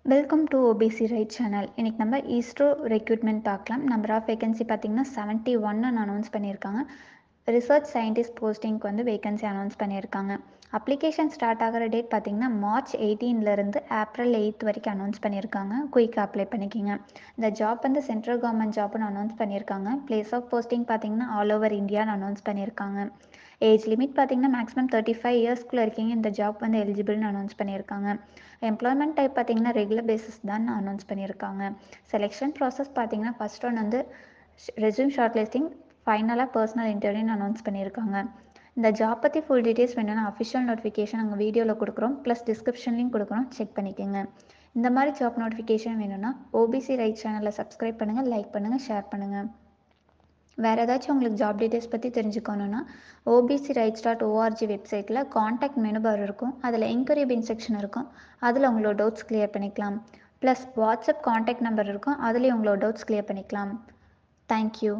Welcome to OBC right channel. இன்னைக்கு நம்ம ஈஸ்ட்ரோ recruitment பார்க்கலாம். நம்பர் ஆஃப் வேகன்சி பார்த்தீங்கன்னா 71 அனௌன்ஸ் பண்ணியிருக்காங்க. ரிசர்ச் சயின்டிஸ்ட் போஸ்டிங்க்கு வந்து வேகன்சி அனௌன்ஸ் பண்ணியிருக்காங்க. அப்ளிகேஷன் ஸ்டார்ட் ஆகிற டேட் பார்த்தீங்கன்னா மார்ச் 18லேருந்து ஏப்ரல் 8 வரைக்கும் அனௌன்ஸ் பண்ணியிருக்காங்க. குயிக்காக அப்ளை பண்ணிக்கிங்க. இந்த ஜாப் வந்து சென்ட்ரல் கவர்மெண்ட் ஜாப்னு அனௌன்ஸ் பண்ணியிருக்காங்க. பிளேஸ் ஆஃப் போஸ்டிங் பார்த்தீங்கன்னா ஆல் ஓவர் இந்தியான்னு அனௌன்ஸ் பண்ணியிருக்காங்க. ஏஜ் லிமிட் பார்த்தீங்கன்னா மேக்ஸிமம் 35 இயர்ஸ்க்குள்ளே இருக்கீங்க இந்த ஜாப் வந்து எலிஜிபிள்னு அனௌன்ஸ் பண்ணியிருக்காங்க. எம்ப்ளாய்மெண்ட் டைப் பார்த்தீங்கன்னா ரெகுலர் பேசிஸ் தான் அனௌன்ஸ் பண்ணியிருக்காங்க. செலெக்ஷன் ப்ராசஸ் பார்த்தீங்கன்னா ஃபர்ஸ்ட் ஒன் வந்து ரெஸ்யூம் ஷார்ட் லிஸ்டிங், ஃபைனலாக பர்சனல் இன்டர்வியூன்னு அனௌன்ஸ் பண்ணியிருக்காங்க. இந்த ஜாப் பற்றி ஃபுல் டீட்டெயில்ஸ் வேணும்னா அஃபிஷியல் நோட்டிஃபிகேஷன் அங்கே வீடியோவில் கொடுக்குறோம், ப்ளஸ் டிஸ்கிரிப்ஷன்லையும் கொடுக்குறோம், செக் பண்ணிக்கோங்க. இந்த மாதிரி ஜாப் நோட்டிஃபிகேஷன் வேணும்னா ஓபிசி ரைட் சேனலை சப்ஸ்கிரைப் பண்ணுங்கள், லைக் பண்ணுங்கள், ஷேர் பண்ணுங்கள். வேறு ஏதாச்சும் உங்களுக்கு ஜாப் டீட்டெயில்ஸ் பற்றி தெரிஞ்சுக்கணுன்னா obcrights.org வெப்சைட்டில் காண்டாக்ட் மெனு பார் இருக்கும். அதில் என்கொயரி பின் செக்ஷன் இருக்கும். அதில் உங்களோட டவுட்ஸ் கிளியர் பண்ணிக்கலாம். ப்ளஸ் வாட்ஸ்அப் காண்டாக்ட் நம்பர் இருக்கும். அதுலேயும் உங்களோட டவுட்ஸ் கிளியர் பண்ணிக்கலாம். தேங்க்யூ.